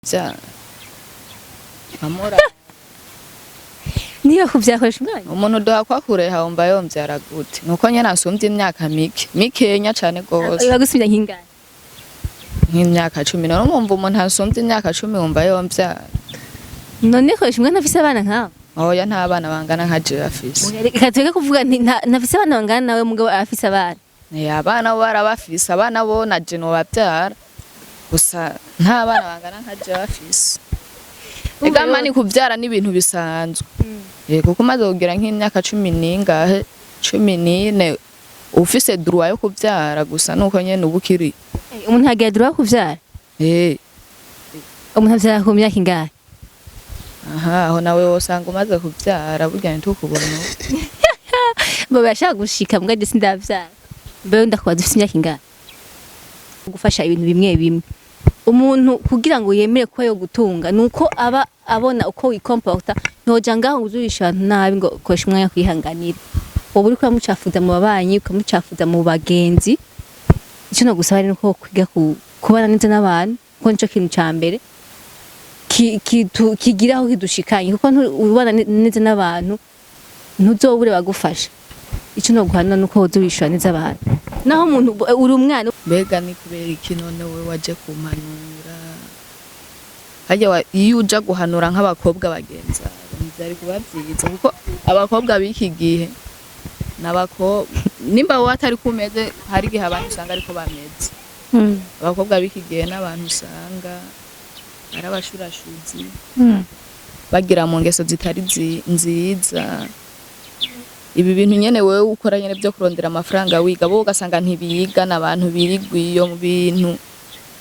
bya amora niyo kuvyakoresha umwanya umuntu dohakwa kureha umva yomvyara gute nuko nyene asumbye imyaka mikenya cane gose bagusubya nkingana nk'imyaka 10 none umva umuntu asumbye imyaka 10 umva yomvyara none koresha umwana afise abana nkawe oya nta bana bangana nka je afise reka twege kuvuga nti nafise abana bangana nawe mugabo afise abana abana bo barabafise abana bo na je no bavyara gusa nta bana bangana nka je afise ega mani kuvyara ni ibintu bisanzwe kuko umaze kugira nk'imyaka 10 ningahe 14 ufise droit yo kuvyara gusa nuko nyene ubukiri umuntu agira droit yo kuvyara umuntu avyara ku myaka ingahe aha aho nawe wosanga umaze kuvyara burya ntukubona baba yashaka gushika mbwa je sindavyara mbe ndakwaza ufise imyaka ingahe gufasha ibintu bimwe bimwe umuntu kugira ngo yemere ko yo gutunga nuko aba abona uko wikomporta ntoja ngaho uzurisha nabi ngo koresha umwanya kwihanganira ubu uri kumucafuza mu babanyi ukamucafuza mu bagenzi ico no gusaba rero ko kwiga kubana neza n'abantu ko nico kintu ca mbere kigiraho kidushikanye kuko ubana neza n'abantu ntuzobure bagufasha ico no guhana nuko uzurisha neza abantu naho umuntu uri umwana mbega ni kubera iki none we waje kumpanura hajya iyo uja guhanura nk'abakobwa bagenza byari kuba byiza kuko abakobwa biki gihe nabako nimba watari kumeze hari gihe abantu usanga ariko bameze abakobwa biki gihe n'abantu usanga arabashurashuzi bagira mu ngeso zitari nziza ibi bintu nyene wewe ukora nyene byo kurondera amafaranga wiga bo ugasanga ntibiga nabantu birigwiyo mu bintu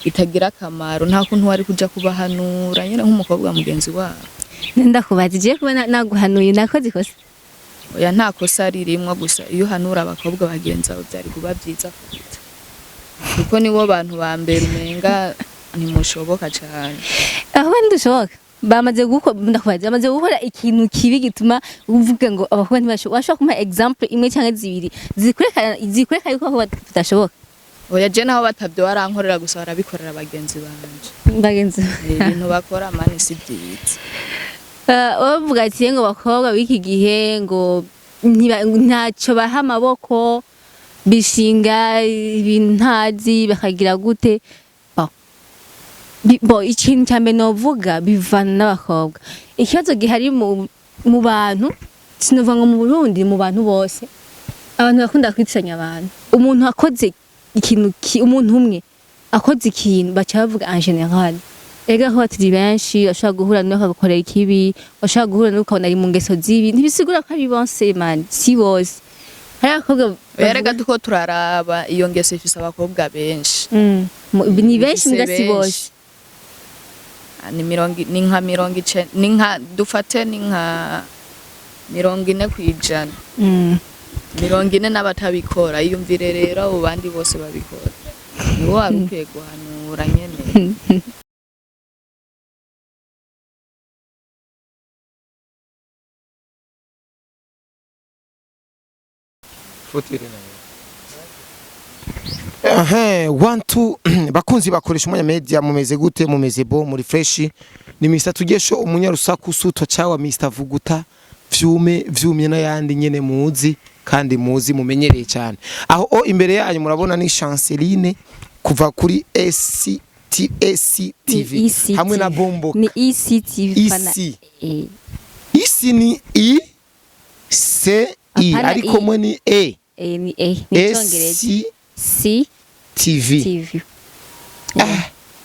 itagira akamaro nta kuntu wari kuja kubahanura nyene nk'umukobwa mugenzi wabo ndakubazije kuba naguhanuye nakoze ikosa oya nta kosa ririmwo gusa iyo hanura abakobwa bagenzi babo byari kuba byiza kuko nibo bantu ba mbere umenga ntimushoboka cyane aho ndushoboka bamaze gukora ikintu kibi gituma uvuga ngo abakobwa ntibashobora kuma example imwe cyangwa zibiri zikwereka yuko badashoboka oya je naho batavyo barankorera gusa barabikorera bagenzi banje ibintu bakora mani si byiza bavuga ati ngo bakobwa biki gihe ngo ntacyo baha amaboko bishinga ibintazi bakagira gute ikintu cyambe novuga bivana n'abakobwa ikibazo gihari mu bantu sinova ngo mu Burundi mu bantu bose abantu bakunda kwitsanya abantu umuntu akoze ikintu umuntu umwe akoze ikintu bacha bavuga en general ega ho ati benshi ashaka guhura no akagukorera ikibi ashaka guhura no ukabona ari mu ngeso zibi ntibisigura ko ari bonse man si bose hari abakobwa berega duko turaraba iyo ngeso ifise abakobwa benshi ni benshi ngasi bose ni nka 40 ni nka dufate ni nka 40 kwijana 40 n'abatabikora iyumvire rero abo bandi bose babikora nibo abikwiye guhanura nyene one two bakunzi bakoresha umwanya media mumeze gute mumeze bo muri fresh ni Mr Tugesho umunyarusaku suto cawa Mr Vuguta vyumye n'ayandi nyene muzi kandi muzi mumenyereye cyane aho imbere yanyu murabona ni Chanceline kuva kuri SCTV hamwe na Bomboka ni ECTV pana isi ni I C I ariko mwe ni ni ni Congereza C TV.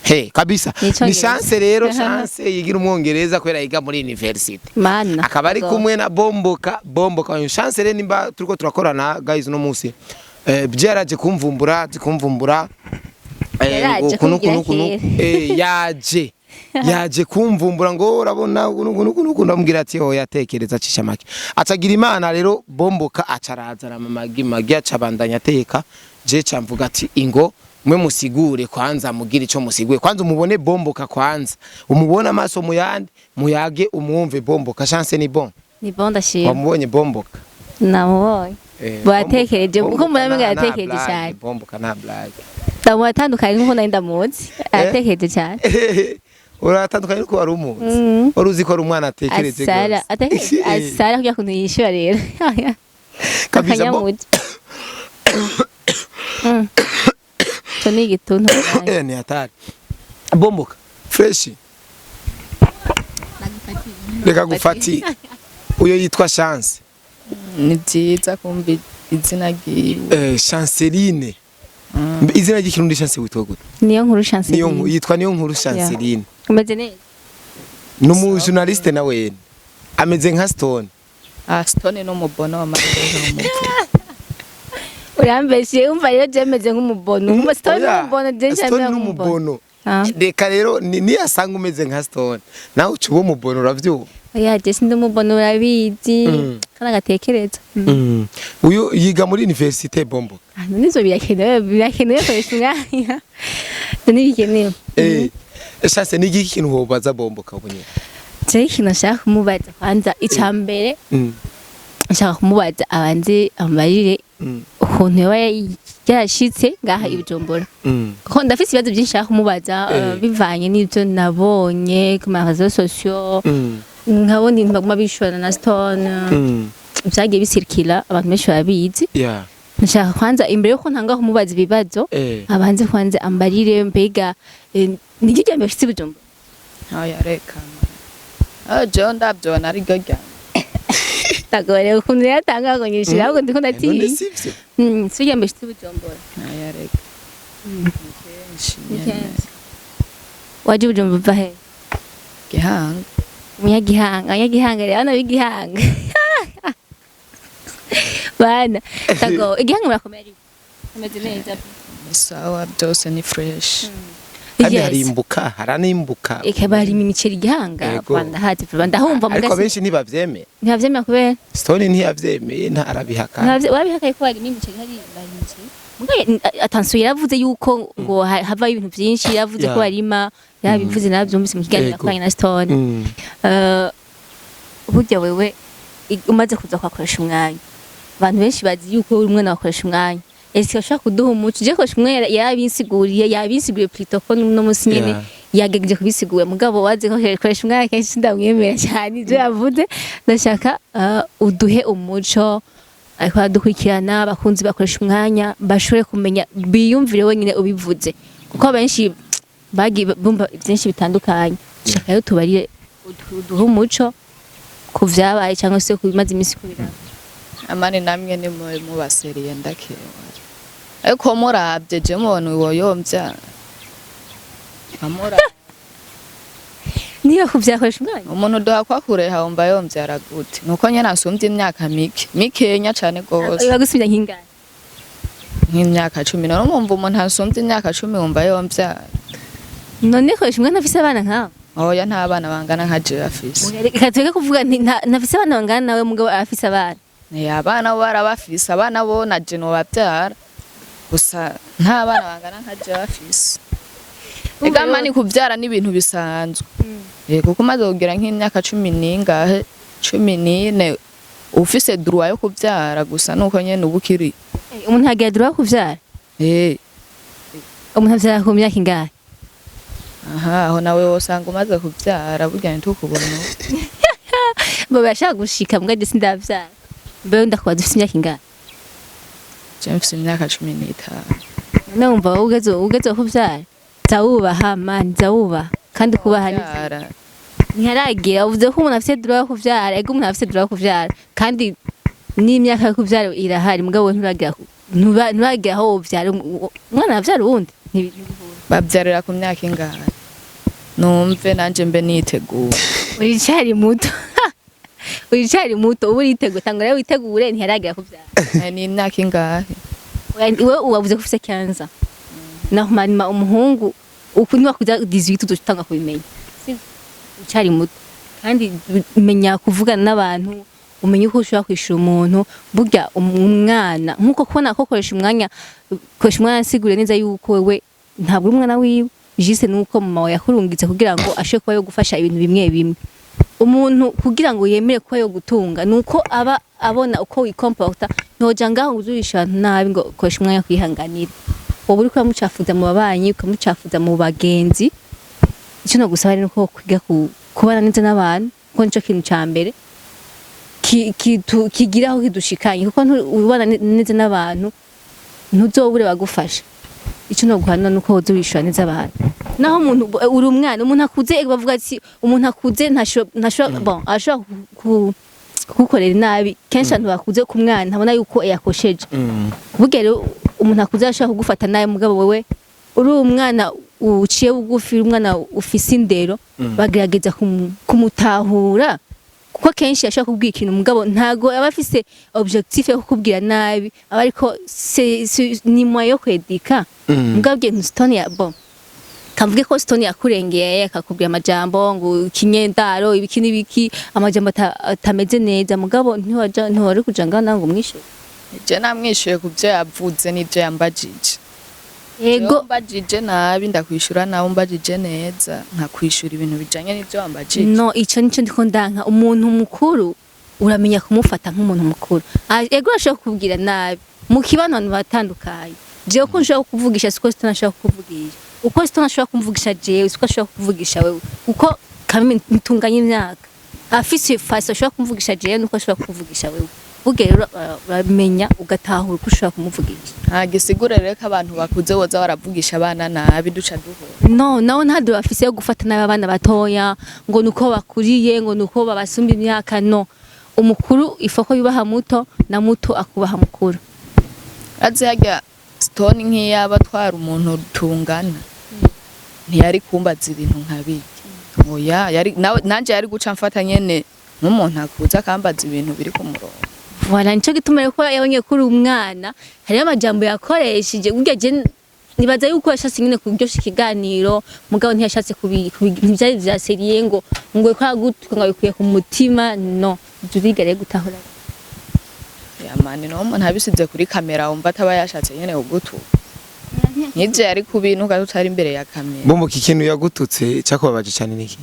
Hey kabisa ni chance rero chance yigira umwongereza kwera yiga muri university akaba ari kumwe na Bomboka chance rero nimba turiko turakorana guys no musi byaraje kumvumbura yaje kumvumbura ngo urabona ndamubwira ati ho yatekereza cisha make acagira imana rero Bomboka acaraza ramamagi acabandanya ateka je camvuga ati ingo mwe musigure kwanza mugira ico musiguye kwanza umubone Bomboka kwanza umubona amaso muyandi muyage umwumve Bomboka chance ni bon ndashima wamubonye Bomboka namubonye batekereje uko muramenga yatekereje cyane Bomboka na blague ndamutandukanye nkuko nari ndamuzi yatekereje cyane uratandukanye nuko wari umuzi wari uzi ko ari umwana atekereje asara asara kugira kuntu yishura rero kabisa Toni gituntu ni hatari bomboka fresh reka gufati uyo yitwa Chance ni byiza kumva izina ryiwe Chanceline izina ry'ikirundi Chance witwa gute niyo nkuru Chanceline yitwa niyo nkuru Chanceline umeze neza numu journaliste nawe ameze nka Stone Stone no mubono wa marere urambeshe umva rero jemeze nk'umubono Stone n'umubono Stone n'umubono reka rero ni asanga umeze nka Stone nawe ucuba umubono uravyuba oya je sindi umubono urabizi kana gatekereza uyu yiga muri université bombo nizo birakenewe koresha umwanya nibikenewe Chance ni iki kintu hobaza bomboka ubunye je ikintu nshaka kumubaza kwanza icambere nshaka kumubaza abanze amarire ukuntu yaba yarashitse ngaha ibujumbura kuko ndafise ibibazo byinshi nshaka kumubaza bivanye n'ibyo nabonye ku marezo sociaux nkabona impamvu bishwana na Stone byagiye bisirikira abantu benshi babizi nshaka kwanza imbere yuko ntanga kumubaza ibibazo abanze kwanza ambarire mbega nigijya mbere shitse ibujumbura oya reka je ndabyona ari gajya tagore ukuntu yatanga ngo nyishira ahubwo ndiko ndatiye sijya mbere shitse ibujumbura oya reka waje ibujumbura vahe Gihanga umunyagihanga rero hano b'igihanga bana tago igihanga murakomeye ari ameze neza sawa byose ni fresh kandi harimbuka haranimbuka ikaba hari imiceri igihanga Rwanda hati ndahumva mu ariko benshi ntibavyemeye kubera Stone ntiyavyemeye ntarabihaka wabihaka ko hari imiceri hari imiceri mugaye attention yaravuze yuko ngo hava ibintu byinshi yaravuze ko barima yabivuze nabyumvise mu kiganiro kwa na Stone burya wewe umaze kuza kwakoresha umwanya abantu benshi bazi yuko uri umwana wakoresha umwanya ese ashaka kuduha umuco je koresha umwanya yabisiguriye plutôt ko no musi nyene yagejeje kubisigura mugabo wazi ko koresha umwanya kenshi ndamwemera cyane je yavuze ndashaka uduhe umuco ariko adukurikirana abakunzi bakoresha umwanya bashobore kumenya biyumvire wenyine ubivuze kuko benshi bagi bumva byinshi bitandukanye shaka yo tubarire uduhe umuco kuvyabaye cyangwa se kubimaze imisi kubira amani namwe ni mu baseriye ndakewa ariko murabye je mubona uwo yomvya amura niyo kuvyakoresha umwanya umuntu duha kwa kureha wumva yomvyara gute nuko nyene asumvye imyaka mikenya cane gose bagusubira nkingana nk'imyaka 10 none umva umuntu asumvye imyaka 10 wumva yomvyara none koresha umwana afise abana nkawe oya nta bana bangana nka je afise reka tweke kuvuga ntafise abana bangana nawe mugabo afise abana abana bo barabafise abana bo na je no bavyara gusa nta bana bangana nka je afise ega mani kuvyara ni ibintu bisanzwe kuko umaze kugira nk'imyaka 10 ningahe 14 ufise droit yo kuvyara gusa nuko nyene ubukiri umuntu agira droit yo kuvyara umuntu avyara ku myaka ingahe aho nawe wosanga umaze kuvyara burya ntukubona bo bashaka gushika mbwa je sindavyara mbe ndakubaza ufise imyaka ingahe je mfise imyaka 15 none wumva ugeze kuvyara zawubaha mani zawubaha kandi kubaha ntiharagira uvuze ko umuntu afise droit yo kuvyara ego umuntu afise droit yo kuvyara kandi n'imyaka yo kuvyara irahari mugabo nturagira aho uvyara umwana avyara uwundi bavyarira ku myaka ingahe numve nanje mbe nitegura uricari muto ubu uritegura tangura rero witegure ntiharagira kuvyara ni imyaka ingahe wewe uwavuze ko ufise 15 naho manima umuhungu uku niwakuza 18 uzotanga kubimenya ucari muto kandi menya kuvugana n'abantu umenye uko ushobora kwishura umuntu burya umwana nkuko kubona ko koresha umwanya asigure neza yuko wewe ntabwo umwana wiwe jise nuko mama wawe yakurungitse kugira ngo ashe kuba yo gufasha ibintu bimwe umuntu kugira ngo yemere kuba yo gutunga nuko aba abona uko wikomporta ntoja ngaho uzurisha nabi ngo koresha umwanya kwihanganira wowe uri kuramucafuza mu babanyi ukamucafuza mu bagenzi icyo no gusaba rero ko kwiga kubana neza n'abantu kuko nico kintu ca mbere kigiraho kidushikanye kuko ubana neza n'abantu ntuzobure bagufasha icyo no guhana nuko uzubishura neza abantu naho umuntu uri umwana umuntu akuze bavuga ati umuntu akuze ntashobora bon ashobora kugukorera nabi kenshi abantu bakuze ku mwana ntabona yuko yakosheje kuvuga rero umuntu akuze ashobora kugufata nabi mugabo wewe uri umwana uciye bugufi umwana ufise indero bagerageza kumutahura kuko kenshi yashaka kubwira ikintu mugabo ntago aba afise objectif yo kukubwira nabi aba ariko ni moyo yo kwedika mugabo bye Stone ya bon kamvuge ko Stone yakurengeye akakubwira amajambo ngo kinyendaro ibiki nibiki amajambo atameze neza mugabo ntiwari kujanga ngo mwishure je namwishuye kuvyo yavuze n'ivyo yambajije ego mbajije nabi ndakwishura nawe mbajije neza nkakwishura ibintu bijanye n'ivyo wambajije no ico nico ndiko ndanka umuntu mukuru uramenya kumufata nk'umuntu mukuru ego ashaka kubwira nabi mu kibano batandukanye jewe ko nshaka kuvugisha siko Stone kuvugisha uko Stone ashaka kumvugisha jewe siko ashaka kuvugisha wewe uko kamwe ntunganye imyaka afise fasi ashaka kumvugisha jewe nuko ashaka kuvugisha wewe rero uramenya ugatahura uko ushaka kumuvugisha gisigura rero ko abantu bakuze boza baravugisha abana nabi duca duhora no naho ntado bafise yo gufata nabi abana batoya ngo nuko bakuriye ngo nuko babasumba imyaka no umukuru ifoko yubaha muto na muto akubaha mukuru azi hajya Stone nk'iyaba twara umuntu tungana ntiyari kumbaza ibintu nkabiki oya yari nanje yari guca mfata nyene nk'umuntu akuza akambaza ibintu biri ku murongo Voilà nico gituma ko yabonye kuri umwana hari amajambo yakoresheje burya je nibaza yuko yashatse nyine kuryosha ikiganiro mugabo ntiyashatse kubyari vya serie ngo kwa gutwa ngo bikuye ku mutima no durigare gutahura ya mani no umuntu abisize kuri kamera wumva ataba yashatse nyene ugutu nije yari kubintu gatutari imbere ya kamera bombo kikintu yagututse cyakubabaje cyane niki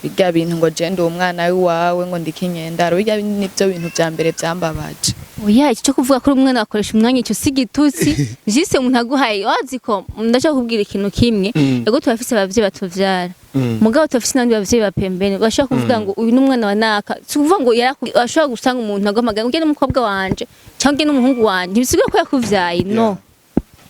bijya bintu ngo je ndi umwana wawe ngo ndikinyendaro bijya nivyo bintu vya mbere vyambabaje oya icyo kuvuga ko umwana akoresha umwanya cyo sigitutsi jise umuntu aguhaye waziko ndashaka kubwira ikintu kimwe ego tubafise abavye batuvyara mugabo tubafise nandi bavye bapembene bashaka kuvuga ngo uyu n'umwana wa naka kuvuga ngo ashobora gusanga umuntu agamaga ngo n'umukobwa wanje cyangwa n'umuhungu wanje ntibisigaye ko yakuvyaye no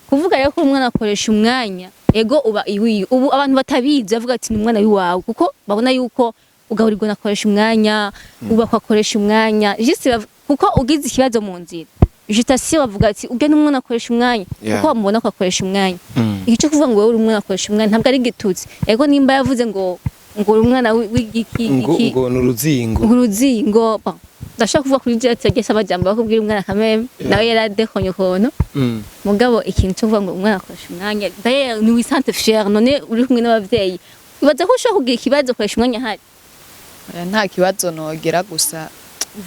kuvuga rero ko umwana akoresha umwanya ego uba iwiye ubu abantu batabizi bavuga ati ni umwana wiwawe kuko babona yuko ugaburirwa nakoresha umwanya uba kwakoresha umwanya juste kuko ugize ikibazo mu nzira juste bavuga ati ubwe n'umwana akoresha umwanya kuko bamubona ko akoresha umwanya igice kuvuga ngo wewe uri umwana akoresha umwanya ntabwo ari gitutsi ego nimba yavuze ngo umwana w'igiki ngo nuruzingo ndashaka kuvuga kuri jet yagese abajambo bakubwira umwana kameme nawe yaradekonye kono mugabo ikintu cyo kuvuga ngo umwana akoresha umwanya d'ailleurs ni wisante fier none uri kumwe n'abavyeyi ibaza ko ushaka kugira ikibazo akoresha umwanya hari nta kibazo nogera gusa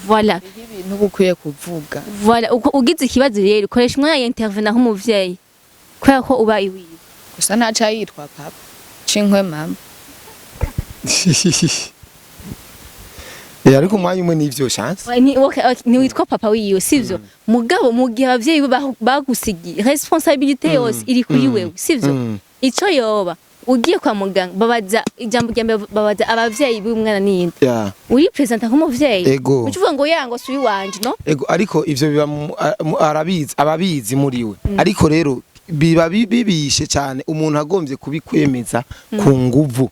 voilà ibintu bukwiye kuvuga voilà ugize ikibazo rero ukoresha umwanya intervenir nk'umuvyeyi kubera ko uba iwiwe gusa ntaca yitwa papa cinkwe mama ariko umwanya umwe n'ivyo chance ni witwa papa wiyo sivyo mugabo mu gihe abavyeyi bagusigiye responsabilité yose iri kuri wewe sivyo ico yoba ugiye kwa muganga babaza ijambo ryambe babaza abavyeyi b'umwana ninde uri presenta nk'umuvyeyi ucuvuga ngo yango subi wanje no ego ariko ivyo biba ababizi muriwe ariko rero biba bibishe cyane umuntu agombye kubikwemeza ku nguvu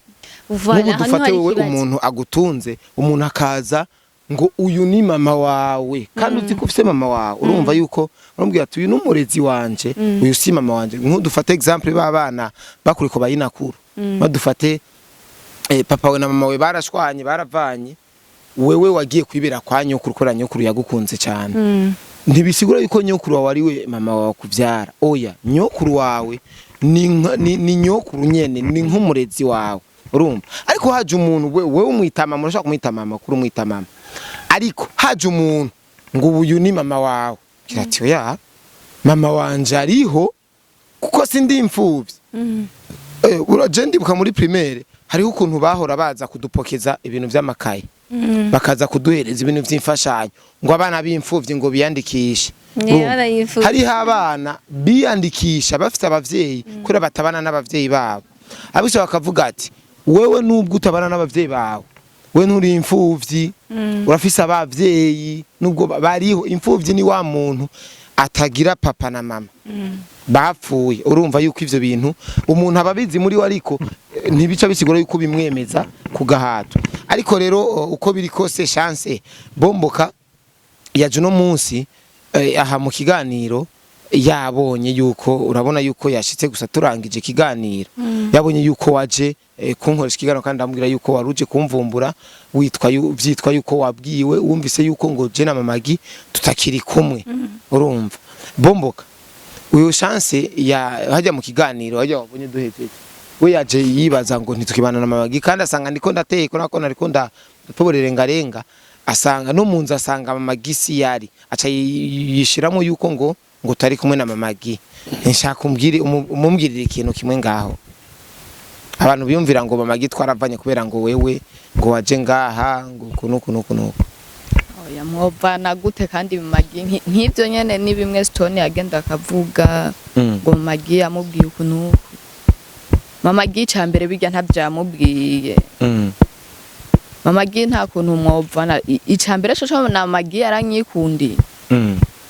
Nubu dufate wewe umuntu agutunze umuntu akaza ngo uyu ni mama wawe kandi uzi ko ufise mama wawe urumva yuko urambwira ati uyu n'umurezi wanje uyu si mama wanje nk'udufate example b'abana bakuri ko bayinakuru badufate papa we na mama we barashwanye baravanye wewe wagiye kwibera kwa nyokuru kora nyokuru yagukunze cyane ntibisigura yuko nyokuru wawe ari we mama wawe kuvyara oya nyokuru wawe ni nyokuru nyene ni nk'umurezi wawe urumva ariko haje umuntu wewe umwitama murashaka kumwita mama kuri umwita mama ariko haje umuntu ngo uyu ni mama wawe kirati oya mama wanje ariho kuko sindi imfuvyi uraje ndibuka muri primaire hariho ukuntu bahora baza kudupokeza ibintu vy'amakaye bakaza kuduhereza ibintu vy'imfashanyo ngo abana b'imfuvyi ngo biyandikishe hariho abana biyandikisha bafite abavyeyi kuri batabana n'abavyeyi babo abisha bakavuga ati wewe nubwo utabana n'abavyeyi bawe we nturi imfuvyi urafise abavyeyi nubwo bariho imfuvyi ni wa muntu atagira papa na mama bapfuye urumva yuko ivyo bintu umuntu ababizi muri we ariko ntibica bisigura yuko bimwemeza ku gahato ariko rero uko biri kose chance bomboka yaje no munsi aha mu kiganiro yabonye yuko urabona yuko yashitse gusa turangije ikiganiro yabonye yuko waje kunkoresha ikiganiro kandi ambwira yuko waruje kumvumbura vyitwa yuko wabwiwe wumvise yuko ngo je na mamagi tutakiri kumwe urumva bomboka uyu chance ya hajya mu kiganiro hajya wabonye duhejeje we yaje yibaza ngo ntitukibana na mamagi kandi asanga ndiko ndateye ko nako nariko ndatoborerengarenga asanga no munzu asanga mamagisi yari aca yishiramo yuko ngo tari kumwe na mamagi nshaka umumbwirira ikintu kimwe ngaho abantu biyumvira ngo mamagi twaravanye kubera ngo wewe ngo waje ngaha ngo kunuko oya mwovana gute kandi mamagi nk'ivyo nyene ni bimwe Stone yagenda akavuga ngo mamagi yamubwiye ukunuko mamagi cambere bijya ntavyamubwiye mamagi nta kuntu mwovana icambere cyo na mamagi yaranyikundi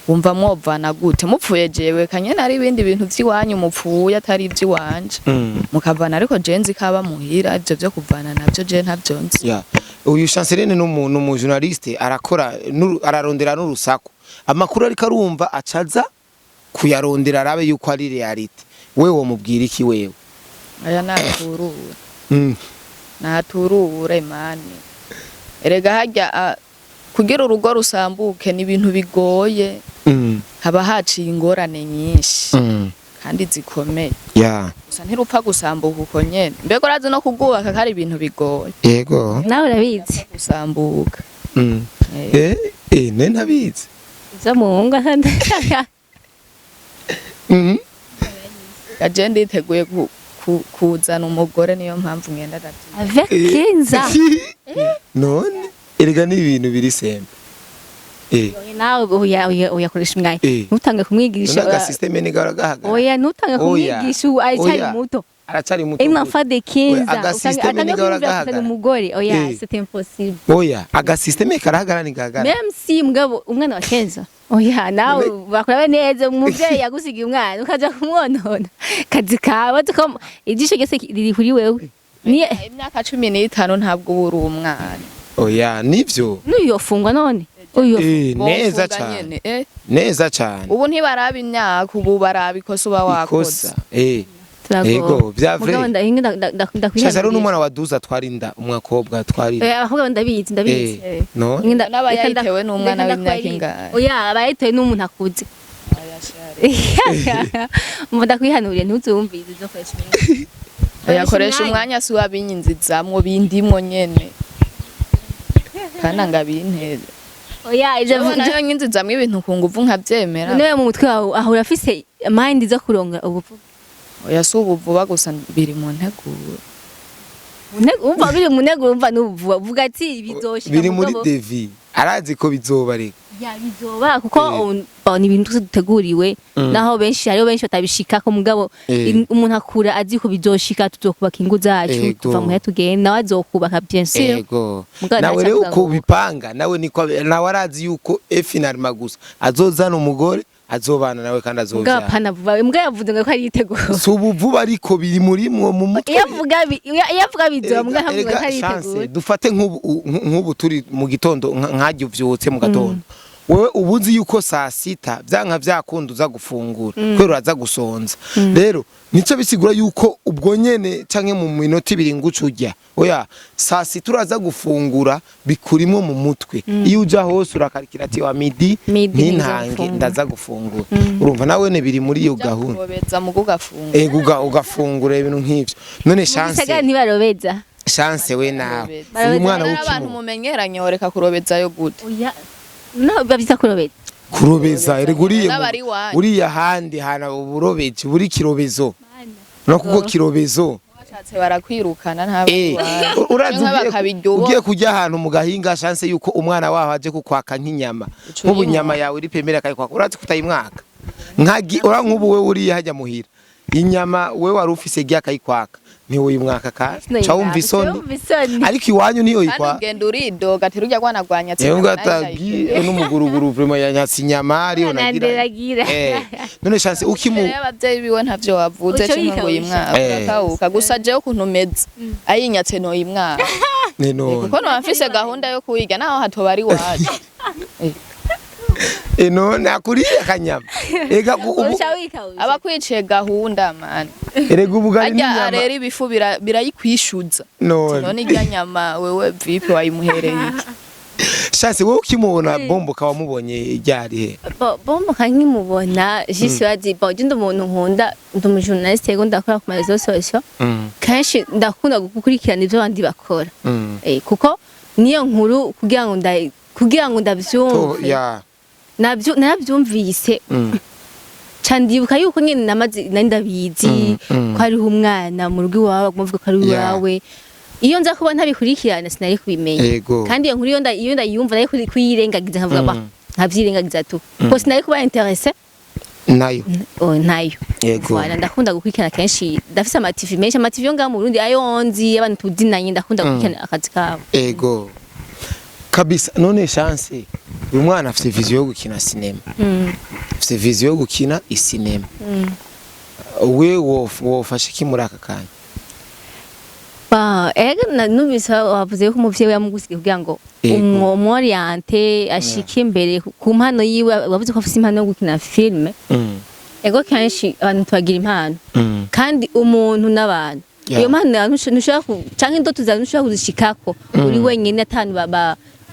wumva mwovana gute mupfuye jewe kanyene ari ibindi bintu vy'iwanyu mupfuye atari ivy'iwanje mukavana ariko jenzi kaba muhira ivyo byo kuvana navyo je ntavyonzi uyu Chanceline n'umuntu mu journaliste arakora ararondera n'urusaku amakuru ariko arumva acaza kuyarondera arabe yuko ari reality wewe mubwira iki wewe aya naturure mani erega hajya kugira urugo rusambuke ni ibintu bigoye haba haciye ingorane nyinshi kandi zikomeye gusa ntirupfa gusambuka uko nyene mbego urazi no kugubaka kari ibintu bigoye yego nawe urabizi gusambuka ne ntabizi zo muhunga handi gaje nditeguye kuzana umugore niyo mpamvu ngenda avec 15 none erega ni ibintu biri sembe nawe uyakoresha umwanya ntutange kumwigisha unaga systeme ni garagahaga oya ntutange kumwigisha aracari muto Ima fa de 15 aga systeme ni garagahaga umugore oya c'est impossible aga systeme karahagara ni gagara même si mugabo umwana wa 15 oya nawe bakurabe neza umuvyeyi yagusigiye umwana ukaja kumwonona kazi kawe tuko ijisho gese riri kuri wewe ni imyaka 15 ntabwo uri umwana oya nivyo nuyofungwa none neza cyane ubu ntibaraba imyaka ubu baraba ikosa uba wakoze ego bya vrai ndakwihana rero n'umwana waduza twarinda umwakobwa twarinda ahubwo ndabizi no n'abayitewe n'umwana w'imyaka ingahe oya abayitewe n'umuntu akuze ndakwihanuriye ntuzumvize zo koresha yakoresha umwanya si wabinyinzizamwo bindimwo nyene kana binteze oya ivyo nayo nyinzizamwo ibintu ku nguvu nkavyemera niwe mu mutwe wawe aho urafise mind zo kuronga ubuvuga oya si ubuvuba gusa biri mu nteguro umva biri mu nteguro umva n'ubuvuba vuga ati bizoshika biri muri devi arazi ko bizoba reka bizoba kuko ni ibintu duteguriwe naho benshi hariho benshi batabishika ko mugabo umuntu akura azi ko bizoshika tuzokubaka ingo zacu tuva mu tugenda nawe azokubaka bien sûr nawe rero uko bipanga nawe niko nawe arazi yuko final magusa azozana umugore azobana nawe kandi azovyara ngapana vuba imbwa yavuze ngo ari yitegura subu vuba ariko biri muri mwo mu mutwe yavuga bizo mbwa havuga ko ari yitegura dufate nk'ubu turi mu gitondo nkajye uvyutse mu gatondo wewe ubuzi yuko saa sita byanka byakunduza gufungura kwero uraza gusonza rero nico bisigura yuko ubwo nyene canke mu minota 2 ngucurya oya saa sita uraza gufungura bikurimo mu mutwe iyo uja hose urakarikira ati wa midi n'intange ndaza gufungura urumva nawe ne biri muri iyo gahunda urobeza mu gugafungura ugafungura ibintu nk'ivyo none chance ntibarobeza chance we nawe uyu mwana w'abantu mumenyeranye oreka kurobeza yo gute oya no babita kurobeza eriguriye uriya handi hana uburobeje buri kirobezo no kuko kirobezo bashatse barakwirukana ntabwo urazi ugiye kujya ahantu mu gahinga chance yuko umwana waho aje kukwaka nk'inyama nk'ubunyama yawe iri pemera kai kwaka urazi kutayimwaka nkagi ura nk'ubu we uriya hajya muhira inyama we wari ufise giya kai kwaka ntiwoyimwaka kandi ca wumva isoni isoni ariko iwanyu niyo kandi yikwa ugenda uridoga ati rujya gwanagwanya yewe ngatagiye n'umuguruguru vraiment yanyatsi inyama ariyo nagira none chance ukimu abavyeyi biwe ntavyo wavuze Uco cyo ngo yimwaka kauka gusa je ukuntu meze ayinyatse no yimwaka none kuko no afise gahunda yo kuyiga naho hatoba ari waje none akuriye kanyama ega abakwiciye gahunda man erega ubugari n'inyama ajya rero ibifu birayikwishuza none irya nyama wewe vipi wayimuhereye Chance wowe ukimubona bomboka wamubonye ryari he bomboka nkimubona jisi wazi boje ndumuntu nkunda ndumu journaliste yego ndakora ku marezo social kenshi ndakunda gukurikirana ivyo bandi bakora kuko niyo nkuru kugira ngo ndavyumve nabyumvise candibuka yuko nyene nari ndabizi ko ari umwana mu rugo iwawe bavuga ko ari iwawe iyo nza kuba ntabikurikirana sinari kubimenya kandi iyo nkuru iyo ndayumva nari kuyirengagiza nkavuga ba nkavyirengagiza tu ko sinari kuba intéressé nayo yego ndakunda gukurikirana kenshi ndafise amativi menshi amativi yo ngaha mu Burundi ayo nzi abantu tudinanye ndakunda gukurikirana akazi kabo yego kabisa none Chance uyu mwana afite vision yo gukina cinema afite vision yo gukina isinema we wofashe ki muri aka kanya ega numvise wavuze ko umuvyeyi yamugusiga kugira ngo umworiente ashike imbere ku mpano yiwe wavuze ko afite impano yo gukina filme ego kenshi abantu tubagira impano kandi umuntu n'abantu iyo mpano ntushobora canke indoto zawe ntushobora kuzishikako uri wenyene atanu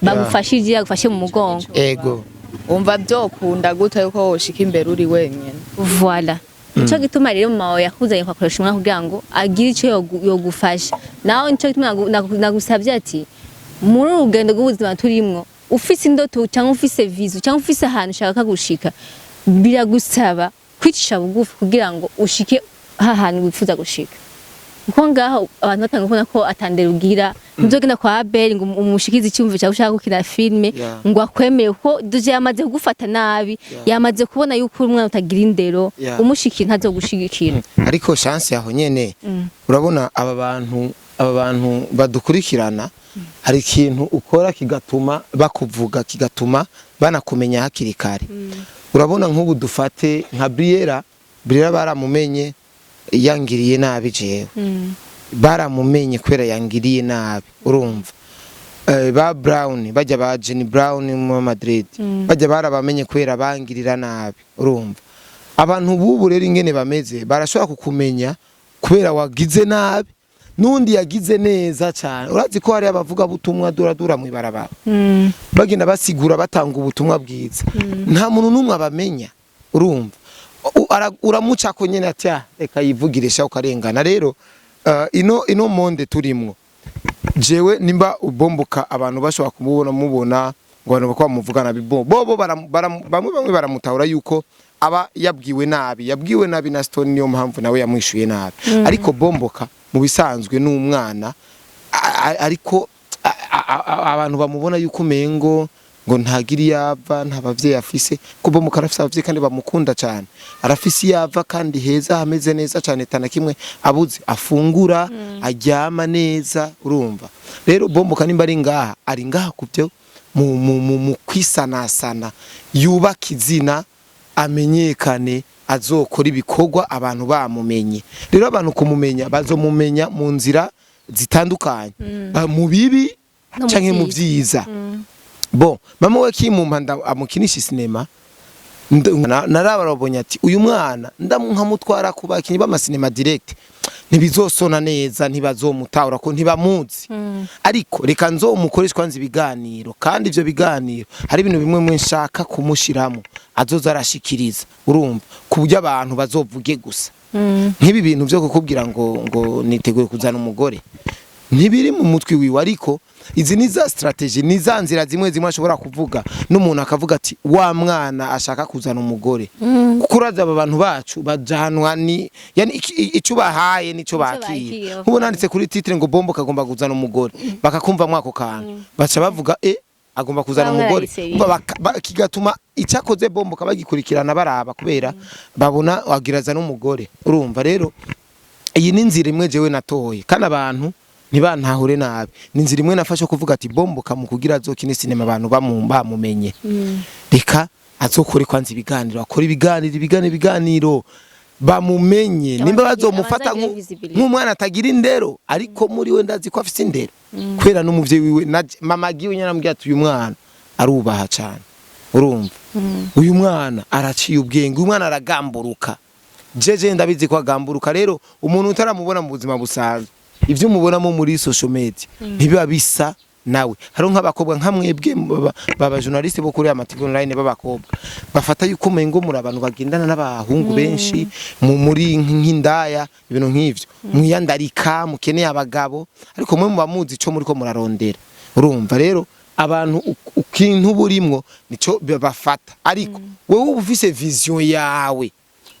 bagufashije agufashe mu mugongo ego umva byokunda gute yuko woshika imbere uri wenyene voilà nico gituma rero mama yakuzanye kwakoresha umwana kugira ngo agire ico yogufasha naho nico gituma nagusabye ati muri urugendo rw'ubuzima turimwo ufise indoto cyangwa ufise vision cyangwa ufise ahantu ushaka gushika biragusaba kwicisha bugufi kugira ngo ushike ahantu wifuza gushika kuko ngaho abantu batanga kubona ko atandera ugira nzogenda kwa Abel ngo umushikize icyumviro cyawe ushaka gukina filme ngo akwemeye ko duje yamaze kugufata nabi yamaze kubona yuko umwana utagira indero umushikira ntazogushigikira ariko Chance yaho nyene urabona aba bantu badukurikirana hari ikintu ukora kigatuma bakuvuga kigatuma banakumenya hakiri kare urabona nk'ubu dufate nka Briera baramumenye yangiriye nabi jewe baramumenye kwera yangiriye nabi urumva ba Brown bajya ba Jenny Brown mu Madrid bajya barabamenye kwera bangirira nabi urumva abantu bubu rero ingene bameze barashobora kukumenya kwera wagize nabi nundi yagize neza cyane urazi ko hari abavuga butumwa dura mu ibarabara bagenda basigura batanga ubutumwa bwiza nta muntu numwe abamenya urumva uramuca ko nyene ati reka yivugirisha ukarengana rero ino monde turimwo jewe nimba ubomboka abantu bashobora kumubona ngo abantu bakwa muvugana bobo bamwe baramutahura yuko aba yabwiwe nabi na Stone niyo mpamvu nawe yamwishuye nabi ariko bomboka mu bisanzwe n'umwana ariko abantu bamubona yuko mengo ngo ntagiri yava nta bavyeyi afise kubo mukarafisa abavyeyi kandi bamukunda cyane arafise yava kandi heza hameze neza cyane tana kimwe abuze afungura aryama neza urumva rero bomboka nimba ari ngaha kubyo mu kwisanasana yubaka izina amenyekane azokora ibikorwa abantu bamumenye rero abantu kumumenya bazomumenya mu nzira zitandukanye mu bibi canke mu byiza bo mama we kimumpanda amukinisha sinema narabarabonye ati uyu mwana nkamutwara kubakinyi b'amasinema direct ntibizosona neza ntibazomutahura ko ntibamuzi ariko reka nzomukoreshwa nzi biganiro kandi ivyo biganiro hari ibintu bimwe nshaka kumushiramo azoza arashikiriza urumva kubyo abantu bazovuge gusa nk'ibi bintu byo kukubwira ngo niteguye kuzana umugore ntibiri mu mutwi wiwe ariko izi ni za strategy ni za nzira zimwe ashobora kuvuga n'umuntu akavuga ati wa mwana ashaka kuzana umugore kuko uraza aba bantu bacu bajanwa ni yani icyo bahaye nico bakira ubu nanditse kuri titre ngo bombo kagomba kuzana umugore bakakumva mwako kantu baca bavuga agomba kuzana umugore kigatuma icyakoze bombo kabagikurikirana baraba kubera babona wagiraza n'umugore urumva rero iyi ni inzira imwe jewe natoye kandi abantu ntibantahure nabi ni inzira imwe nafashe kuvuga ati Bomboka mu kugira azokine sinema abantu bamumenye reka azokore kwanza ibiganiro akora ibiganiro bamumenye nimba bazomufata nk'umwana atagira indero ariko muri we ndazi ko afite indero kwera n'umuvyeyi wiwe mama giwe nyaramubwira ati uyu mwana arubaha cyane urumva uyu mwana araciye ubwenge uyu mwana aragamburuka jeje ndabizi ko agamburuka rero umuntu utaramubona mu buzima busanzwe ivyo mubonamo muri social media ntibiba bisa nawe haro nk'abakobwa nkamwebwe baba journaliste bo kuri amativi online b'abakobwa bafata yuko mengo muri abantu bagendana n'abahungu benshi muri nk'indaya ibintu nk'ivyo mwiyandarika mukeneye abagabo ariko mwe mubamuzi ico muri ko murarondera urumva rero abantu ukintu burimwo nico bafata ariko wewe ufise vision yawe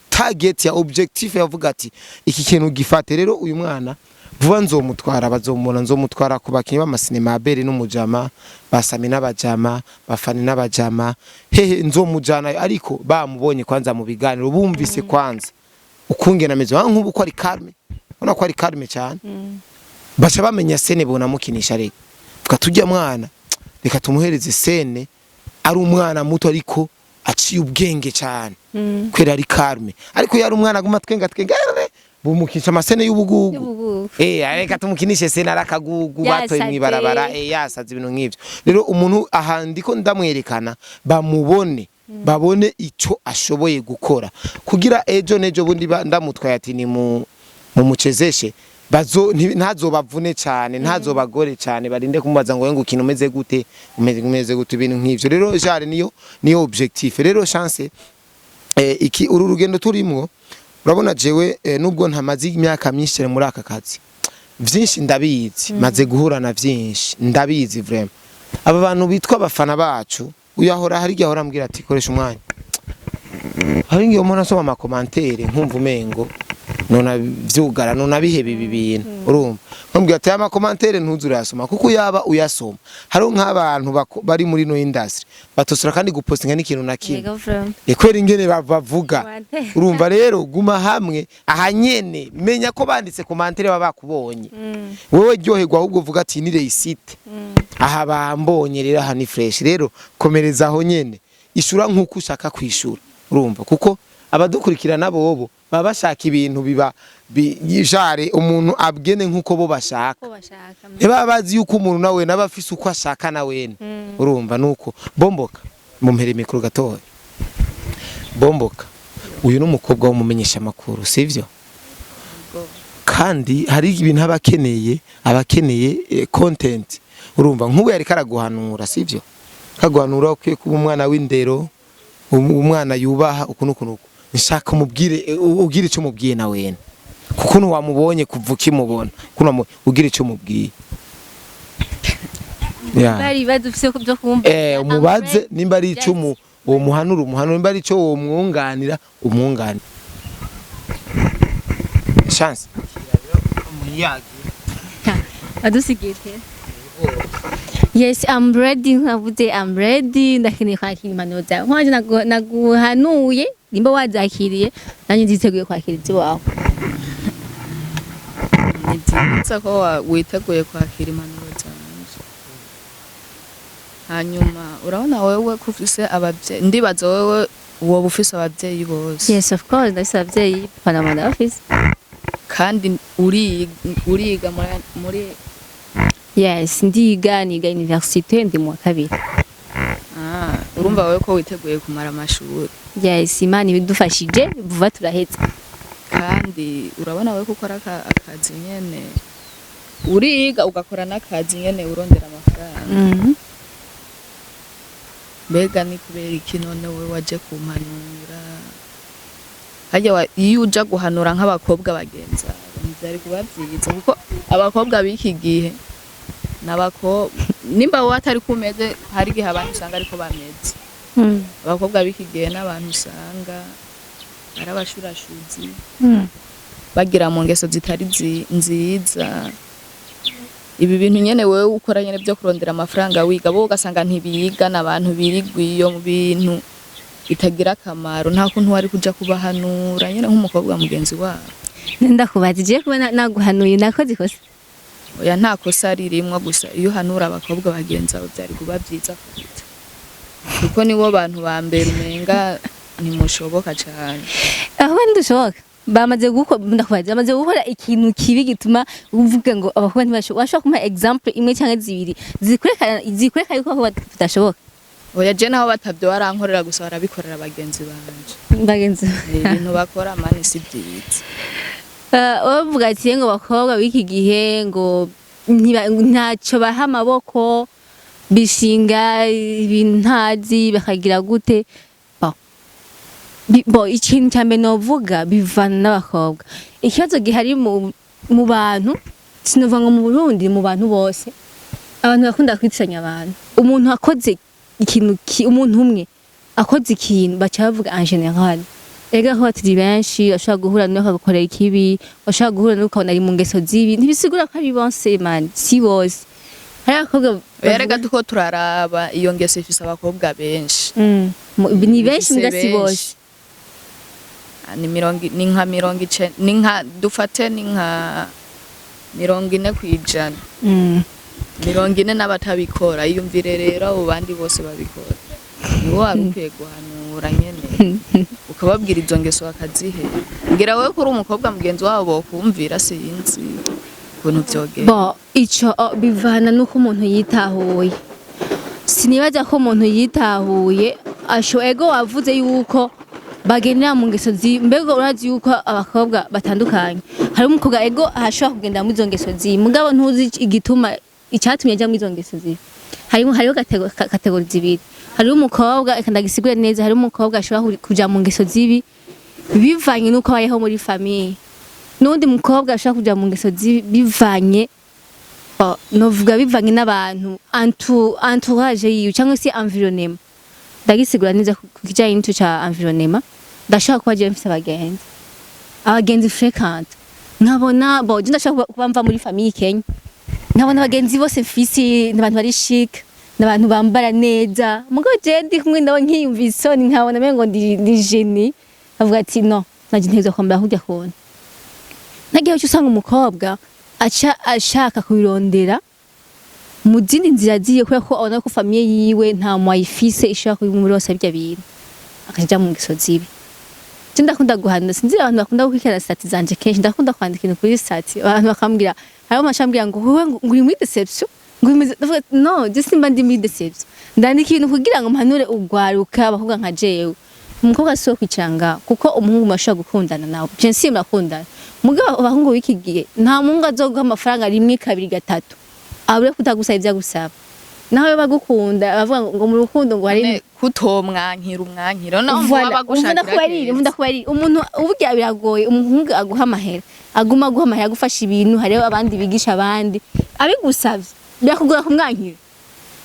target ya objectif yavuga ati iki kintu gifate rero uyu mwana vuba nzomutwara bazomubona nzomutwara ku bakinyi b'amasinema abere n'umujama basami n'abajama bafani n'abajama hehe nzomujana ariko bamubonye kwanza mu biganiro bumvise kwanza ukungena mezo nk'ubu ko ari calme ubona ko ari calme cyane bacha bamenya sene bona mukinisha reka vuga tujya mwana reka tumuhereze sene ari umwana muto ariko aciye ubwenge cyane kwera ari calme ariko yari umwana guma twenga bumukisha amasene y'ubugugu areka tumukinishe sene arakagugu batoye mwibarabara yasaze ibintu nk'ivyo rero umuntu ahandiko ndamwerekana bamubone babone ico ashoboye gukora kugira ejo nejo bundi ndamutwaye ati ni mu mucezeshe ntazobavune cyane ntazobagore cyane barinde kumubaza ngo ukino umeze gute ibintu nk'ivyo rero jare niyo objectif rero chance iki uru rugendo turimwo urabona jewe nubwo ntamaze imyaka myinshi muri aka kazi vyinshi ndabizi maze guhura na vyinshi ndabizi vraiment aba bantu bitwa abafana bacu uyahora hari gihe ahora ambwira ati koresha umwanya hari ngiye umuntu asoma ama commentaire nkumva umengo nona vyugara nona bihebe ibi bintu urumva nkambwira ati ama commentaire ntuzura yasoma kuko yaba uyasoma haro nk'abantu bari muri no industry batosura kandi gupostinga n'ikintu na kimwe ekwera ingene bavuga urumva rero guma hamwe ahanyene menya ko banditse commentaire baba bakubonye wewe ryoherwa ahubwo vuga ati ni reisite aha bambonye rero aha ni fresh rero komereza aho nyene ishura nkuko ushaka kwishura urumva kuko abadukurikirana bobo baba bashaka ibintu biba bijare umuntu abgene nkuko bo bashaka eba bazi yuko umuntu nawe nabafise uko ashaka nawe urumva nuko Bomboka mumpere mikro gatoya Bomboka uyu n'umukobwa w'umumenyesha makuru sivyo kandi hari ibintu abakeneye content urumva nk'ubu yari karaguhanura sivyo kaguhanura ukwiye kuba umwana w'indero umwana yubaha ukunukunuko nshaka umubwire ugira icyo mubwiye na wene kuko wamubonye kuvuka imubona kuno ugira icyo mubwiye bari badufise ko byo kumva umubaze nimba ari icyo uwo muhanura nimba ari icyo uwo mwunganira umwungani chance adusigite Yes, I'm ready. I'm ready. Ndakeneye kwakira impanuro zawe. Nkwanje naguhanuye nimba wazakiriye nanjye nditeguye kwakira ibyo wawe. Nitsa ko witeguye kwakira impanuro zanje. Hanyuma urabona wewe kufise abavyeyi ndibaza wewe uwo bufise abavyeyi bose. Yes, of course, ndafise abavyeyi Panama office. Kandi uriga muri Yes, niga universite ndi mu kabiri. Urumva wewe ko witeguye kumara amashuri. Yes, Imana ibidufashije vuba turahetse. Kandi urabona wewe ko ukora akazi nyene uriga ugakora n'akazi nyene urondera amafaranga. Mbega ni kubera iki none wewe waje kumpanura? Hajya iyo uja guhanura nk'abakobwa bagenza byari kuba byiza kuko abakobwa biki gihe nabako nimba watari kumeze hari gihe abantu usanga ariko bameze abakobwa bikigiye n'abantu usanga arabashurashuzi bagira mu ngeso zitari nziza ibi bintu nyene wewe ukora nyene byo kurondera amafaranga wiga bo ugasanga ntibiga n'abantu birigwiyo mu bintu itagira akamaro nta kuntu wari kuja kubahanura nyene nk'umukobwa mugenzi wabo ndakubaza je kuba naguhanuye nakoze ikosa oya nta kosa ririmwo gusa iyo hanura abakobwa bagenza abo byari kuba byiza kuko nibo bantu ba mbere umenga ntimushoboka cyane aho ndushoboka bamaze gukora ikintu kibi gituma uvuga ngo abakobwa ntibashobora kumpa example imwe cyangwa zibiri zikwereka yuko badashoboka oya je naho batabyo barankorera gusa barabikorera bagenzi banje ibintu bakora mani si byiza bavuga ati ngo bakobwa b'iki gihe ngo ntacyo baha amaboko bishinga ibintazi bakagira gute ikintu cya mbere novuga bivana n'abakobwa ikibazo gihari mu bantu sinovuga ngo mu Burundi mu bantu bose abantu bakunda kwitiranya abantu umuntu akoze ikintu umuntu umwe akoze ikintu baca bavuga en general ega ho turi benshi ashaka guhura no akagukorera ikibi ashaka guhura no ukabona ari mu ngeso zibi ntibisigura ko ari bonse man si bose hari abakobwa erega duko turaraba iyo ngeso ifise abakobwa benshi ni benshi mbwa si bose ni nka dufate ni nka 40% 40 n'abatabikora iyumvire rero abo bandi bose babikora niwo warukwiye guhanura nyene ukababwira izo ngeso akazihe ngira wewe kuri umukobwa mugenzi wabo kumvira sinzi kuntu byogera ico bivana nuko umuntu yitahuye sinibaza ko umuntu yitahuye ego wavuze yuko bagenera mu ngeso mbego urazi yuko abakobwa batandukanye hari umukobwa ego ashobora kugenda mu izo ngeso mugabo ntuzi igituma icyatumye ajya mu izo ngeso hariho kategori zibiri hari umukobwa kandagisigure neza hari umukobwa ashobora kuja mu ngeso zibi bivanye nuko abayeho muri famille n'undi mukobwa ashobora kuja mu ngeso zibi bivanye novuga bivanye n'abantu entourage yiwe cyangwa se environnement ndagisigura neza ku kijanye n'icyo ca environnement ndashaka kuba je mfise abagenzi fréquente nkabona je ndashaka kuba mva muri famille Kenya nkabona abagenzi bose mfise n'abantu bari chic n'abantu bambara neza mugabo je ndi kumwe nabo nkiyumvise nkabona mengo ndi genie avuga ati no naje nteza kwambara kujya kubona nagiye cyo usanga umukobwa ashaka kubirondera mu zindi nzira ziye kubera ko abona ko famille yiwe nta mwayifise ishaka muri bose bijya bintu akaja mu ngeso zibi je ndakunda guhanura sinzi abantu bakunda kwikera stati zanje kenshi ndakunda kwandika ikintu kuri stati abantu bakambwira hariho amashambwira ngo wewe nguri muri deception no je simba ndi muri deception ndandika ibintu kugira ngo mpanure ugwaruka abakobwa nka jewe umukobwa so kwicanga kuko umuhungu mashaka gukundana nawe je nsimba kundana mugabo abahungu wiki gihe nta muhungu azoguha amafaranga rimwe kabiri gatatu abure kutagusaba ibyo gusaba nawe bagukunda bavuga ngo mu rukundo ngo hari kutomwankira no ndakubarira umuntu uburya biragoye umuhungu aguha amahera aguma guha amahera gufasha ibintu hari abandi bigisha abandi abigusavye birakugora kumwankira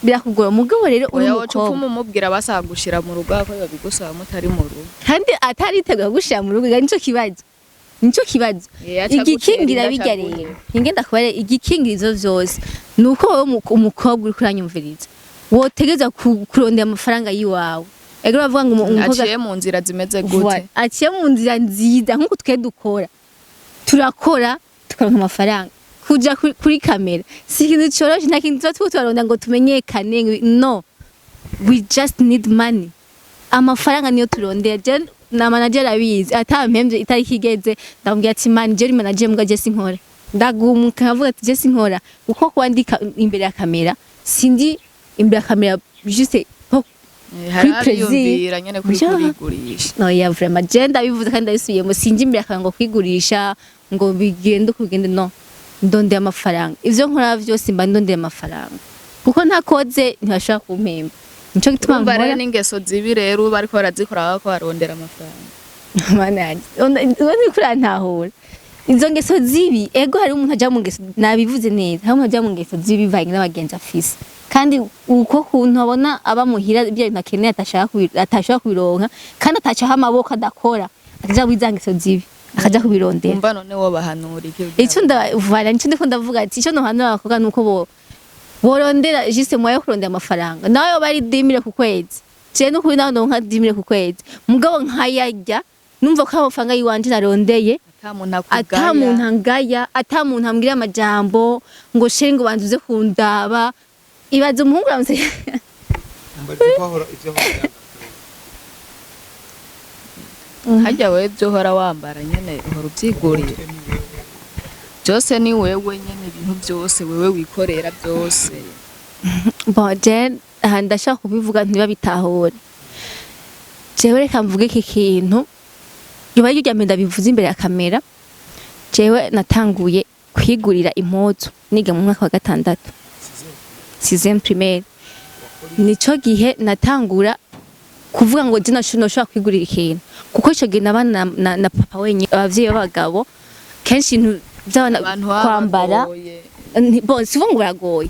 birakugora mugabo rero uri umukobwa umubwira basaba gushira mu rugo ko babigusaba mutari mu rugo kandi atari tego gushira mu rugo nico kibazo igikingira bijya rero ingenda kubare igikingirizo vyose nuko wowe umukobwa uri kuranyumviriza wotegeza kurondera amafaranga yiwawe ego bavuga ngo umukobwa aciye mu nzira zimeze gute aciye mu nzira nziza nkuko twe dukora turakora tukaronka amafaranga kuja kuri kamera si ikintu cyoroshye nta kintu twaronda ngo tumenyekane no we just need money amafaranga niyo turondera na manager abizi atampemje itariki igeze ndambwiye ati manager mbwa je sinkora ndagumuka avuga ati je sinkora uko kwandika imbere ya kamera sindi imbere ya kamera juste hariyumvira nyene kwigurisha no ya vraiment je ndabivuze kandi ndabisubiyemo sinji imbere ya kamera ngo kwigurisha ngo bigende kugende no ndonde amafaranga ivyo nkora vyose mba ndonde amafaranga kuko ntakoze ntibashaka kumpemba nico gituma mbara n'ingeso zibi rero bariko barazikora ko barondera amafaranga mananje undi kurantahura izo ngeso zibi ego hari umuntu aja mu ngeso nabivuze neza hari umuntu aja mu ngeso zibi bivanye n'abagenzi afise kandi uko kuntu abona aba muhira ibyo ntakeneye atashaka kubironka kandi atacaho amaboko adakora ataja wizangeso zibi akaja kubirondera umva none wo bahanura icyo ndavara nicyo ndiko ndavuga ati icyo nohanura abakobwa nuko borondera juste mwayo kurondera amafaranga nayo bari 10,000 ku kwezi je no kuri naho nka 10,000 ku kwezi mugabo nkayarya numva ko amafaranga yiwanje narondeye ata muntu angaya ata muntu ambwira amajambo ngo sheri ngo banduze kundaba ibaze umuhungu ramse hajya wewe byo hora wambara nyene uhora ubyiguriye byose ni wewe nyene ibintu byose wewe wikorera byose boje ndashaka kubivuga ntibabitahore jewe reka mvuge iki kintu nyuma y'ujya mpenda bivuze imbere ya kamera jewe natanguye kwigurira impuzu niga mu mwaka wa 6 6e primaire nico gihe natangura kuvuga ngo je noshobora kwigurira ikintu kuko ico gihe nabana na papa wenye abavyeyi b'abagabo kenshi by'abana kwambara bon sivuga ngo baragoye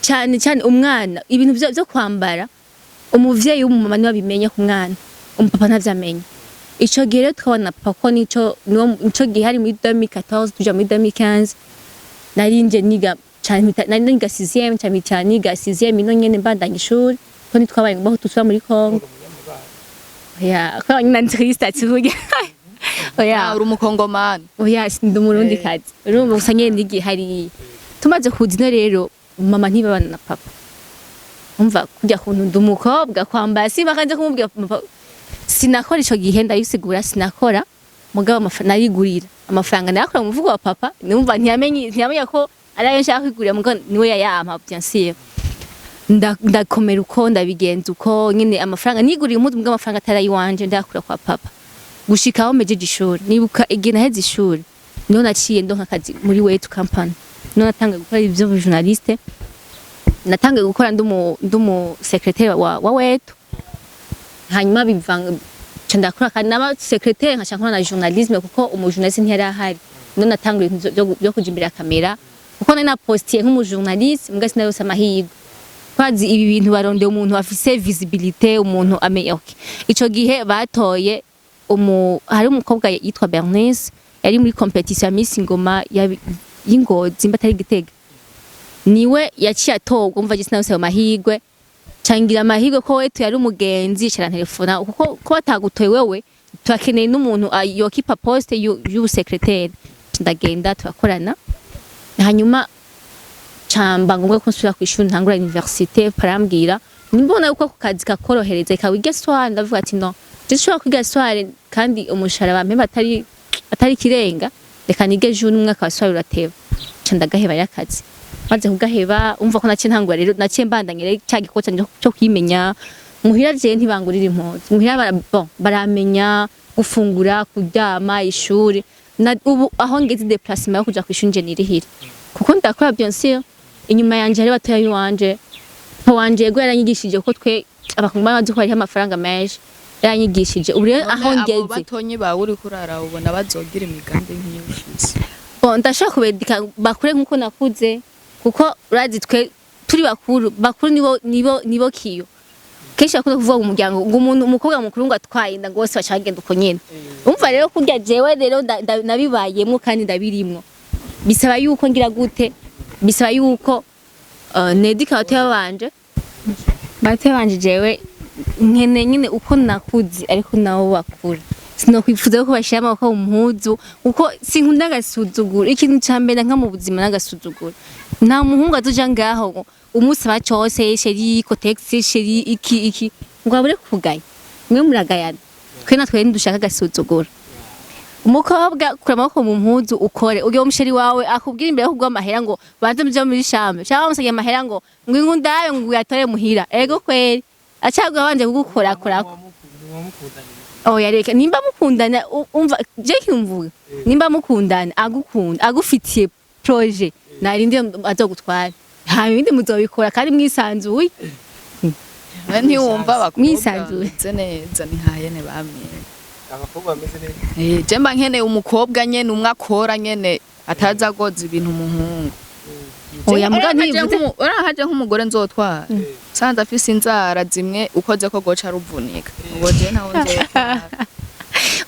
cyane cyane umwana ibintu byo kwambara umuvyeyi w'umumama niwe abimenye ku mwana umupapa ntavyamenye ico gihe rero twabona papa ko nico gihe hari muri 2014 tuja muri 2015 narinje niga cyane niga 6e cyane niga 6e ino nyene mbandanya ishuri ko nitwabaye ngo tusura muri Kongo ya ko nyina ntrista tuvuge oya uri umukongomani oya ndi umurundi kazi urumva usanye nigi hari tumaze kuzina rero mama ntibabana na papa umva kujya kuntu ndumukobwa kwambara si bakanje kumubwira papa sinakora ico gihe ndayisigura sinakora mugabo narigurira amafaranga nakora mu muvugo wa papa numva ntiyamenya ko arayo nshaka kwigurira mugabo niwe yayampa bien sûr ndakomera uko ndabigenza uko nyine amafaranga niguriye umuzi mugabo amafaranga atari wanje ndakura kwa papa gushikaho mejeje ishuri nibuka igihe naheze ishuri niho naciye ndonka akazi muri wetu company niho natanga gukora ibyo journaliste natanga gukora ndumu secrétaire wa wetu hanyuma bivanga ndakora kandi naba secrétaire nkashaka na journalisme kuko umujournaliste ntiyari ahari niho natanga byo kuja imbere ya kamera kuko nari na postier nk'umujournaliste mbwa sinayose amahirwe kwazi ibi bintu barondeye umuntu afise visibilité umuntu amenye okay ico gihe batoye hari umukobwa yitwa Bernice yari muri competition ya Miss Ngoma y'Ingozi mbatari Gitega niwe yaciye atogwa umva gise nawe amahirwe cangira amahirwe ko wetu yari umugenzi cyane telefona kuko ko batagutoye wewe twakeneye n'umuntu yokipa poste y'u secrétaire ndagenda twakorana hanyuma camba ngo ko nsubira kwishuri ntangura université parambwira nimbona uko ku kazi kakorohereza ikawiga soir ndavuga ati no ndishobora kwiga soir kandi umushara bampe atari kirenga reka nige june umwaka wa soir urateba ndagaheba y'akazi maze kugaheba umva ko nace ntangura rero nace mbandanye cya gikoca cyo kwimenya muhira je ntibangurira impuzu muhira baramenya gufungura kuryama ishuri ubu aho ngeze déplacement yo kuja kwishuri nje nirihira kuko ndakora bien sûr inyuma yanje hari batoya yuwanje wanje yego yaranyigishije ko twe abakungana bazi ko hari amafaranga menshi yaranyigishije ubu rero aho ngeze abo batonyi bawe uri kurara ubona bazogira imigambi nk'iyufise bon ndashaka kubedika bakure nkuko nakuze kuko urazi twe turi bakuru nibo kiyo kenshi akunda kuvuga umuryango ngo umuntu umukobwa mukuru ngo atwaye nda ngose bacagenda uko nyene umva rero kurya jewe rero nabibayemwo kandi ndabirimwo bisaba yuko ngira gute bisaba yuko nedika bate banje jewe nkene nyine uko nakuze ariko nawo bakura sinokwifuza ko bashira amaboko mu mpuzu uko sinkunda gasuzugura ikintu cyambere nka mu buzima nagasuzugura nta muhungu azuja ngaho umunsi bacose sheri kotex sheri iki ngo abure kugaya mwe muragayana twe natwe ndushaka gasuzugura umukobwa kura amaboko mu mpuzu ukore ugiye umusheri wawe akubwira imbere kugwa amahera ngo banze muje muri shambe cyangwa umusage amahera ngo ngundaye ngo yatore muhira ego kweri acagwa banje kugukora korako oya reka nimba mukundana umva je kimvuga nimba mukundana agufitiye projet narindi azogutwara ha bindi muzobikora kandi mwisanzuye ntiwumva mwisanzuye neza ntihayene bamye abakobwa bameze neza je mba nkene umukobwa nyene umwe akora nyene ataza goza ibintu umuhungu oya mbwa ntivuze urahaje nk'umugore nzotwara sanza afise inzara zimwe ukoze ko goca ruvunika ubwo je ntawo nzotwara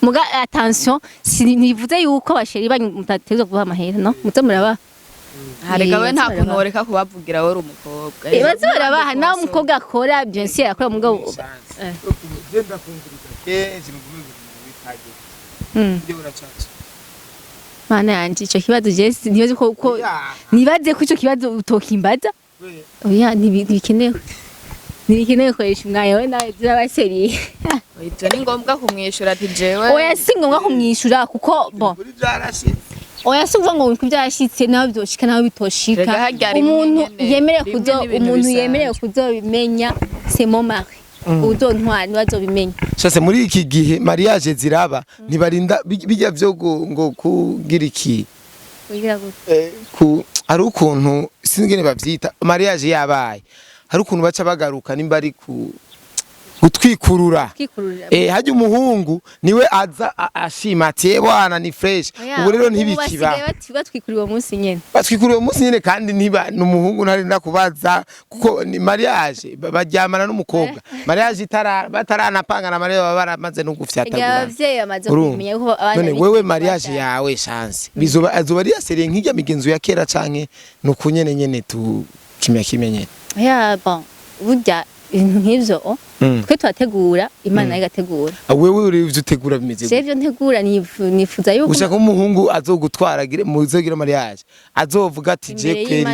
muga attention sinivuze yuko basheri banyu mutateza kuba amahera no muze muraba hareka we nta kunoreka kubavugira we umukobwa bazi barabaha nawe umukobwa akora bien sûr akora mugabo genda kumviriza kenshi mugume bitaje ndio uracaca mana yanje ico kibazo je nibaze ko nibaze ko ico kibazo utokimbaza oya ntibikenewe koresha umwanya we nawe z'abaseri Ivyo ni ngombwa kumwishura ati jewe oya si ngombwa kumwishura kuko bo oya si ngo kuvyashitse nawe byoshika nawe bitoshika umuntu yemerewe kuzobimenya c'est mon mari uzontwara bazobimenya Shase muri iki gihe mariage ziraba ntibarinda bijya vyo ngo kugira iki ari ukuntu sinigene bavyita mariage yabaye hari ukuntu baca bagaruka nimba ari gutwikurura hajya umuhungu niwe aza ashima ati bwana ni fresh ubu rero ntibikiba batwikuriwe umunsi nyene kandi ntiba numuhungu ntarinda kubaza kuko ni mariage baryamana n'umukobwa mariage bataranapangana mariage baba baramaze no gufyatagura abavyeyi bamaze kumenya ko none wewe mariage yawe chance bizoba azoba ari aseriye nk'ijya migenzo ya kera canke no kunyene nyene tu kimenye bon burya ibintu nk'ivyo twe twategura imana igategura wewe uri utegura bimeze sevyo ntegura nifuza yuko ushaka umuhungu azogutwara muzogira mariage azovuga ati je kweri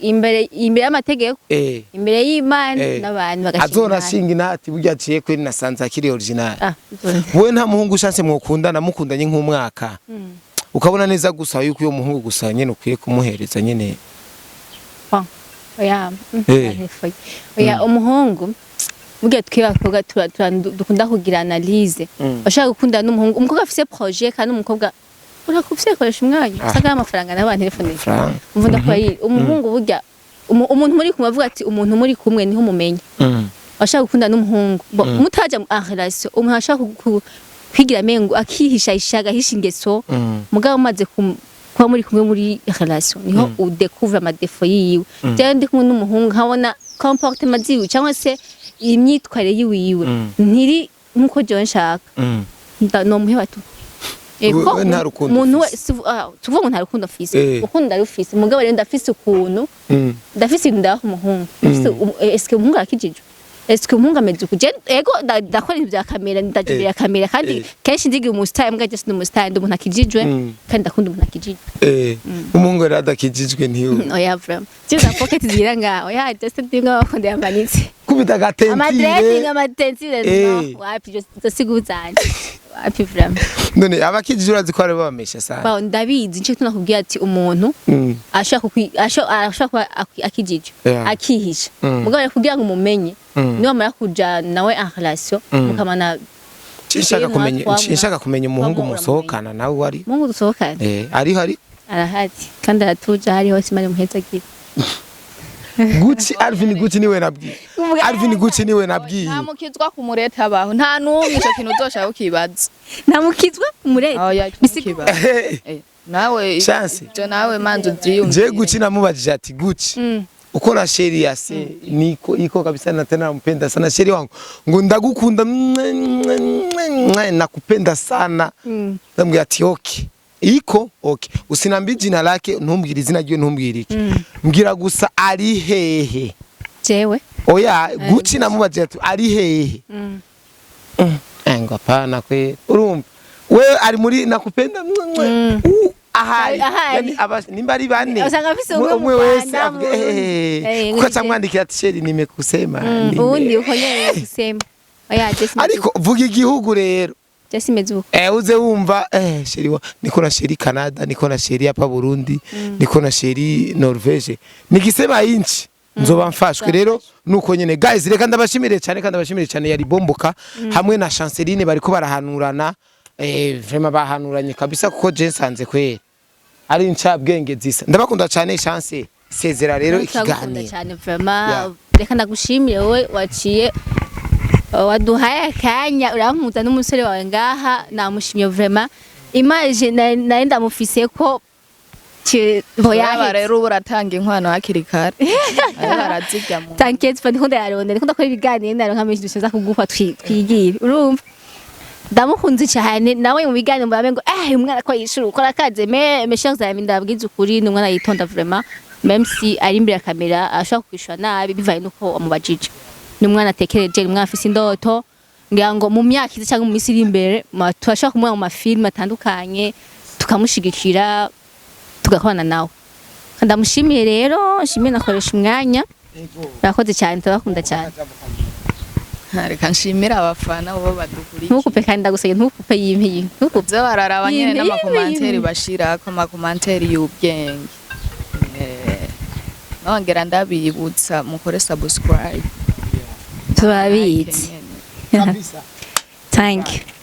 imbere y'amategeko imbere y'Imana n'abantu bagashimira azonashinga inati burya aciye kweri nasanze akiri original wewe nta muhungu chance mwokundana mukundanye nk'umwaka ukabona neza gusa yuko uyo muhungu gusa nyene ukwiye kumuhereza nyene oya umuhungu mugihe twibakobwa dukunda kugira analyse bashaka gukunda n'umuhungu umukobwa afise projet kandi umukobwa urakufise koresha umwanya usanga amafaranga n'abantu telefone umvunda ko yiri umuhungu burya umuntu muri kumwe avuga ati umuntu muri kumwe niho umumenya bashaka gukunda n'umuhungu mutaja en relation umuntu ashaka kwigira mengo akihisha ishaga hishingeso mugabo maze kuba muri kumwe muri relation niho udécouvre ama défaut yiwe cyane ndi kumwe n'umuhungu nkabona comportement ziwe cyangwa se imyitwarire yiwe ntiri nkuko je nshaka no muheba tu umuntu we tuvuga ngo nta rukundo afise ukunda rufise mugabo rero ndafise ukuntu ndafise inda umuhungu est-ce que umuhungu akijijwe est-ce que umuhungu ameze kuje ego ndakora ibintu bya kamera ndajibira kamera kandi kenshi ndigira umustar mbwa just umustar ndi umuntu akijijwe kandi ndakunda umuntu akijijwe umuhungu rero adakijijwe ntiyo oya vraiment ziza pocket zira nga oya just ndinga bakunda yamanitse kubita gatentire amatentire no wapi just siguzanje wapi vraiment none abakijijwe urazi ko ari bamesha sana ba ndabizi nce tunakubwira ati umuntu ashaka akijijwe akihisha mugabo rero kugira ngo umumenye niba mara kuja nawe en relation mukamana Nshaka kumenya umuhungu musohokana nawe wari umuhungu dusohokana ari arahari kandi aratuja hari hose mari muheza gira Gucci Alvin Gucci niwe nabwiye nta mukizwa ku murete abaho nta numwe ico kintu uzoshaka ukibaza nta mukizwa ku murete bisikiba nawe chance je nawe manzo ziyumva je Gucci namubajije ati Gucci uko na sheri yase iko kabisa na tena nampenda sana sheri wangu ngo ndagukunda nakupenda sana ndambwira ati okay iko okay usinambie jina lake ntumbwira izina ryo ntumbwira iki mbwira gusa ari hehe jewe oya Gucci namubajije ati ari hehe ngo hapana kwe urumva we ari muri nakupenda ahari nimba ari bane umwe wese kuko cyamwandikira ati sheri nimekusema ubundi uko nyene kusema oya just ariko vuga igihugu rero just mezuko uze wumva sheri niko na sheri Canada niko na sheri hapa Burundi niko na sheri Norvege nikisema inchi nzoba mfashwe rero nuko nyene guys reka ndabashimire cyane yari bomboka hamwe na Chanceline bariko barahanurana vraiment bahanuranye kabisa kuko je nsanze kwera ari incabwenge zisa ndabakunda cyane Chance sezera rero ikiganiro cyane vraiment reka ndagushimire wowe waciye waduhaye akanya urampuza n'umusore wawe ngaha namushimye vraiment image naenda mufise ko boya rero uratanga inkwano hakiri kare barazijya mu tankets fa ndikunda yaronde ndikunda ko ibiganiro ndaronka menshi dushaka kugufa twigire urumva ndamukunze cyane nawe mu biganiro mbabe ngo umwana ko yishuru ukora kaze meshaza ya ndabwiza ukuri n'umwana yitonda vraiment même si ari imbere ya kamera ashaka kwishwa nabi bivaye nuko amubajije n'umwana atekereje umwana afise indoto ngira ngo mu myaka cyangwa mu misiri imbere twashaka kumwe mu mafilm atandukanye tukamushigikira tugakorana nawe. Ndamushimiye rero, nshimiye nakoresha umwanya. Urakoze cyane, ndabakunda cyane. Reka nshimira abafana bo badukurikiye. Ntukupe kandi ndaguseye ntukupe yimpiye. Ntukupe Byo bararaba nyene n'amakomanteri bashira ko amakomanteri y'ubwenge. Nongera ndabibutsa mukore subscribe. Turabitse. Thank you.